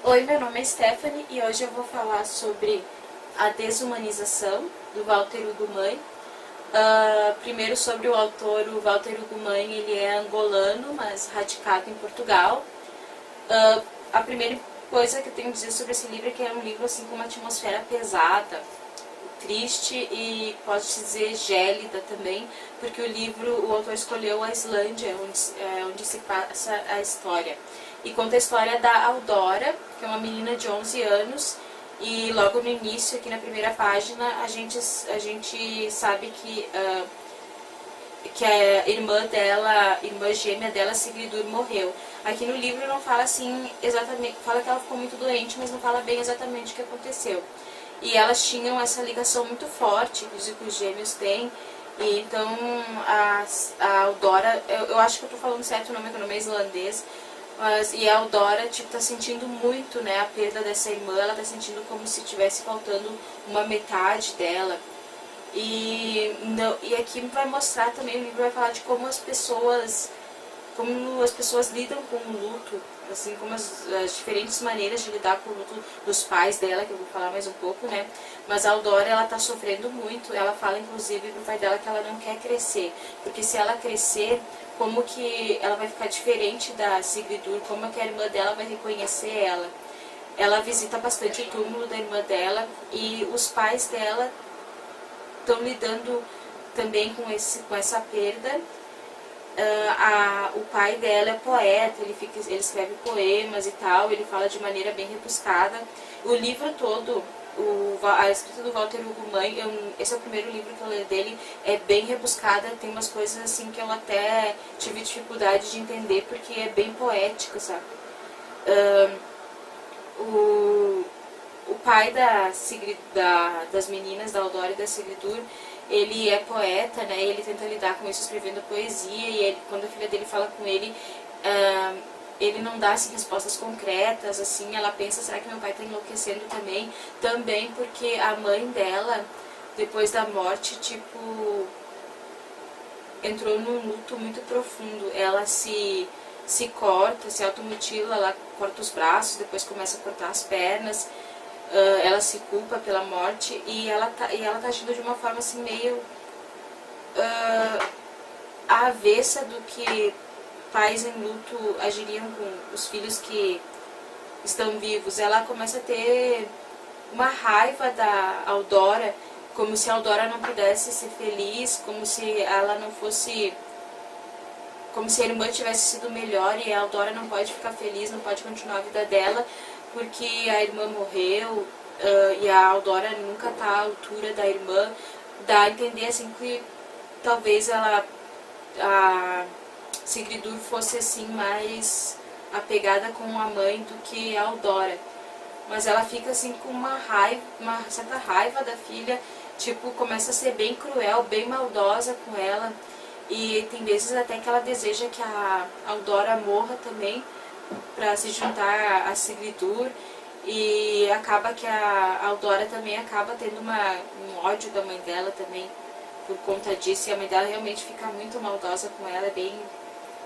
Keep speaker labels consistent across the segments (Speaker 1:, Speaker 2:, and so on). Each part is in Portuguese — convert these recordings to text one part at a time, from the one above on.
Speaker 1: Oi, meu nome é Stephanie e hoje eu vou falar sobre a desumanização do Walter Ugumãe. Primeiro sobre o autor, o Walter Ugumãe, ele é angolano, mas radicado em Portugal. A primeira coisa que eu tenho a dizer sobre esse livro é que é um livro assim com uma atmosfera pesada, triste e posso dizer gélida também, porque o autor escolheu a Islândia, onde se passa a história. E conta a história da Audora, que é uma menina de 11 anos, e logo no início, aqui na primeira página, a gente sabe que a irmã gêmea dela, Sigridur, morreu. Aqui no livro não fala assim exatamente, fala que ela ficou muito doente, mas não fala bem exatamente o que aconteceu. E elas tinham essa ligação muito forte que os gêmeos têm. E então a Audora, eu acho que eu tô falando certo o nome, que o nome é islandês, e a Audora tá sentindo muito, né, a perda dessa irmã. Ela tá sentindo como se tivesse faltando uma metade dela. E aqui vai mostrar também, o livro vai falar de como as pessoas lidam com o luto, assim como as diferentes maneiras de lidar com o luto dos pais dela, que eu vou falar mais um pouco, né? Mas a Audora, ela tá sofrendo muito. Ela fala inclusive pro pai dela que ela não quer crescer, porque se ela crescer, como que ela vai ficar diferente da Sigridur, como que a irmã dela vai reconhecer ela. Ela visita bastante o túmulo da irmã dela e os pais dela estão lidando também com essa perda. O pai dela é poeta, ele escreve poemas e tal, ele fala de maneira bem rebuscada. O livro todo, a escrita do Walter Ugumãe, esse é o primeiro livro que eu leio dele, é bem rebuscada, tem umas coisas assim que eu até tive dificuldade de entender, porque é bem poético, sabe? O pai das meninas, da Audora e da Sigridur, ele é poeta, né? Ele tenta lidar com isso escrevendo poesia, e quando a filha dele fala com ele, ele não dá assim, respostas concretas, assim. Ela pensa, será que meu pai está enlouquecendo também? Também porque a mãe dela, depois da morte, entrou num luto muito profundo. Ela se corta, se automutila, ela corta os braços, depois começa a cortar as pernas. Ela se culpa pela morte e ela tá agindo de uma forma assim meio avessa do que pais em luto agiriam com os filhos que estão vivos. Ela começa a ter uma raiva da Audora, como se a Audora não pudesse ser feliz, como se ela não fosse, como se a irmã tivesse sido melhor e a Audora não pode ficar feliz, não pode continuar a vida dela porque a irmã morreu, e a Audora nunca está à altura da irmã. Dá a entender assim que talvez a Sigridur fosse assim mais apegada com a mãe do que a Audora. Mas ela fica assim com uma certa raiva da filha, começa a ser bem cruel, bem maldosa com ela. E tem vezes até que ela deseja que a Audora morra também, para se juntar a Sigridur, e acaba que a Audora também acaba tendo um ódio da mãe dela também por conta disso, e a mãe dela realmente fica muito maldosa com ela, é bem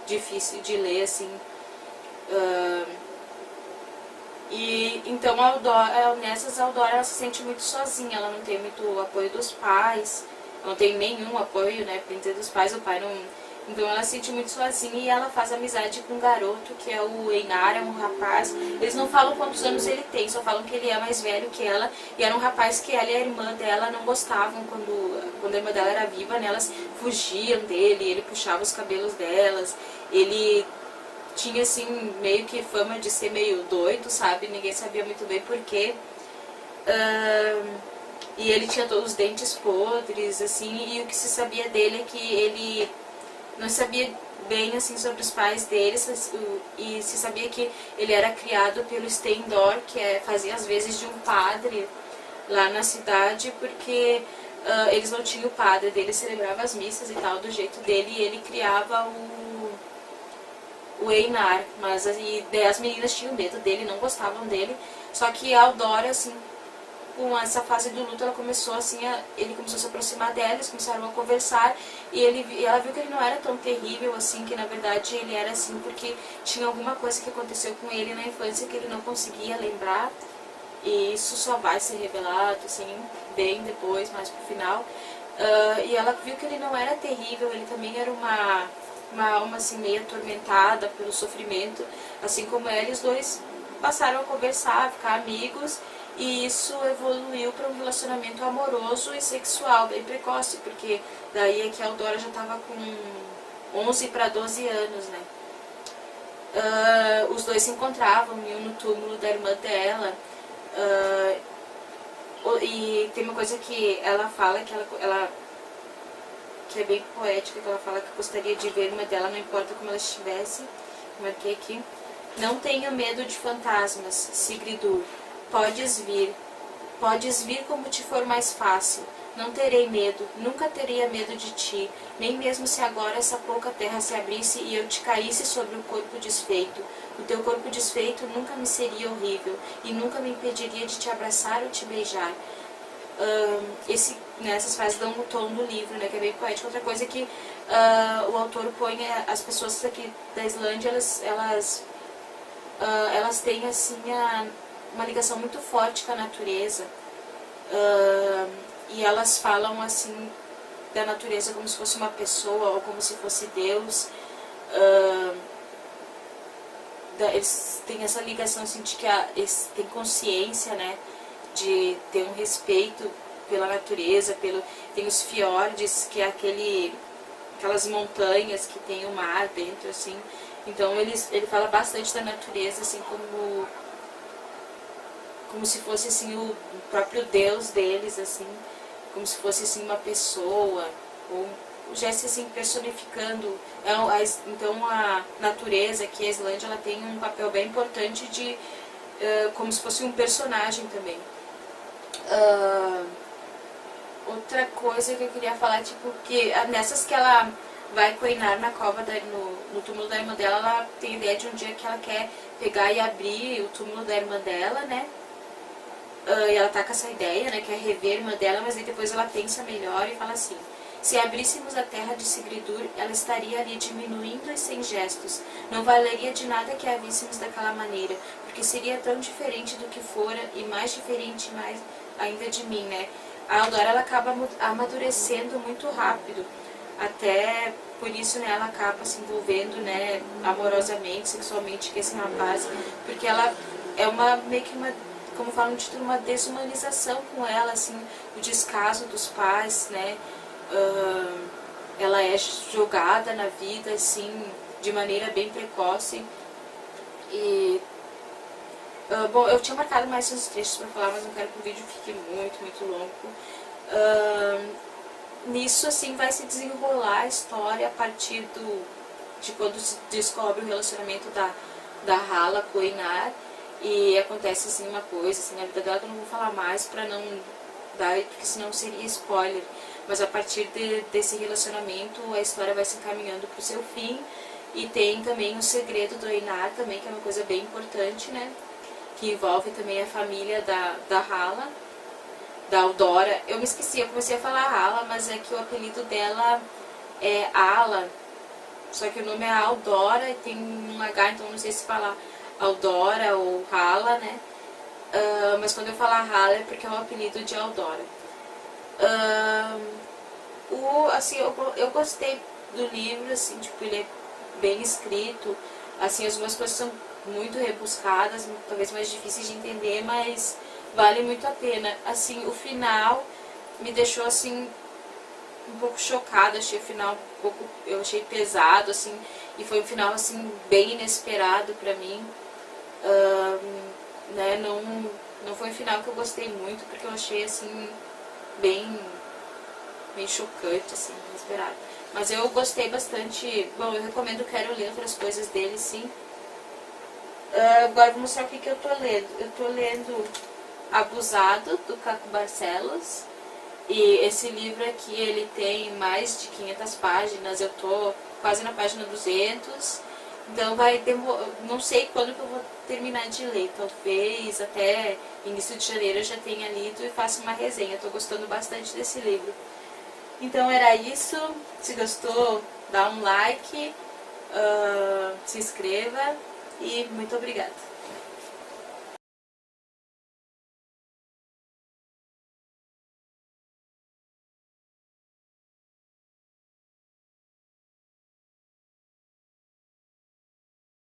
Speaker 1: difícil de ler, assim. E então a Audora ela se sente muito sozinha, ela não tem muito apoio dos pais, não tem nenhum apoio, né, pra dizer, dos pais, o pai não. Então ela se sente muito sozinha e ela faz amizade com um garoto que é o Einar, é um rapaz. Eles não falam quantos anos ele tem, só falam que ele é mais velho que ela. E era um rapaz que ela e a irmã dela não gostavam quando a irmã dela era viva, né? Elas fugiam dele, ele puxava os cabelos delas. Ele tinha assim meio que fama de ser meio doido, sabe? Ninguém sabia muito bem porquê. E ele tinha todos os dentes podres, assim, e o que se sabia dele é que ele não sabia bem assim sobre os pais deles, e se sabia que ele era criado pelo Steindor, que fazia às vezes de um padre lá na cidade, porque eles não tinham o padre dele, celebrava as missas e tal do jeito dele, e ele criava o Einar, mas as meninas tinham medo dele, não gostavam dele. Só que a Audora, assim, com essa fase do luto, ela começou assim, ele começou a se aproximar dela, eles começaram a conversar, e ela viu que ele não era tão terrível assim, que na verdade ele era assim porque tinha alguma coisa que aconteceu com ele na infância que ele não conseguia lembrar, e isso só vai ser revelado assim, bem depois, mais pro final. E ela viu que ele não era terrível, ele também era uma alma assim meio atormentada pelo sofrimento, assim como ela, e os dois passaram a conversar, a ficar amigos, e isso evoluiu para um relacionamento amoroso e sexual bem precoce, porque daí é que a Eudora já estava com 11 para 12 anos, né? Os dois se encontravam, iam no túmulo da irmã dela, e tem uma coisa que ela fala, que é bem poética, que ela fala que gostaria de ver uma dela, não importa como ela estivesse, marquei aqui. Não tenha medo de fantasmas, Sigridur. Podes vir como te for mais fácil. Não terei medo, nunca teria medo de ti, nem mesmo se agora essa pouca terra se abrisse e eu te caísse sobre o corpo desfeito. O teu corpo desfeito nunca me seria horrível, e nunca me impediria de te abraçar ou te beijar. Essas frases dão o tom do livro, né, que é bem poético. Outra coisa é que o autor põe as pessoas aqui da Islândia, elas têm assim uma ligação muito forte com a natureza, e elas falam assim da natureza como se fosse uma pessoa ou como se fosse Deus. Eles têm essa ligação assim, de que eles têm consciência, né, de ter um respeito pela natureza, tem os fiordes, que é aquelas montanhas que tem o mar dentro, assim. Então ele fala bastante da natureza, assim, como se fosse assim o próprio Deus deles, assim, como se fosse assim uma pessoa, ou já assim personificando. Então a natureza aqui, a Islândia, ela tem um papel bem importante de como se fosse um personagem também. Outra coisa que eu queria falar, tipo, que nessas que ela vai com Einar na cova, no túmulo da irmã dela, ela tem a ideia de um dia que ela quer pegar e abrir o túmulo da irmã dela, né? E ela tá com essa ideia, né, quer rever a irmã dela, mas aí depois ela pensa melhor e fala assim: se abríssemos a terra de Sigridur, ela estaria ali diminuindo e sem gestos. Não valeria de nada que a víssemos daquela maneira, porque seria tão diferente do que fora e mais diferente mais ainda de mim, né? A Eudora, ela acaba amadurecendo muito rápido, até por isso, né, ela acaba se envolvendo, né, amorosamente, sexualmente com esse rapaz, porque ela é meio que como fala no título, uma desumanização com ela, assim, o descaso dos pais, né? Ela é jogada na vida, assim, de maneira bem precoce. E bom, eu tinha marcado mais uns trechos para falar, mas não quero que o vídeo fique muito, muito longo. Nisso, assim, vai se desenrolar a história a partir de quando se descobre o relacionamento da Hala com o Einar. E acontece assim uma coisa, assim, na vida dela, que eu não vou falar mais pra não dar, porque senão seria spoiler. Mas a partir desse relacionamento, a história vai se encaminhando pro seu fim. E tem também o segredo do Einar também, que é uma coisa bem importante, né? Que envolve também a família da Hala, da Eudora. Eu me esqueci, eu comecei a falar Hala, mas é que o apelido dela é Ala. Só que o nome é Eudora e tem um H, então não sei se falar Eudora ou Hala, né? Mas quando eu falar Hala é porque é o apelido de Eudora. Assim, eu gostei do livro, assim, tipo, ele é bem escrito, assim, algumas coisas são muito rebuscadas, talvez mais difíceis de entender, mas vale muito a pena. Assim, o final me deixou, assim, um pouco chocada, achei o final eu achei pesado, assim, e foi um final, assim, bem inesperado pra mim. Né, não foi um final que eu gostei muito, porque eu achei, assim, bem chocante, assim, inesperado. Mas eu gostei bastante. Bom, eu recomendo, quero ler outras coisas dele, sim. Agora vou mostrar o que eu tô lendo. Eu tô lendo Abusado, do Caco Barcelos. E esse livro aqui, ele tem mais de 500 páginas. Eu tô quase na página 200. Então não sei quando que eu vou terminar de ler, talvez até início de janeiro eu já tenha lido e faça uma resenha. Estou gostando bastante desse livro. Então era isso. Se gostou, dá um like, se inscreva e muito obrigada.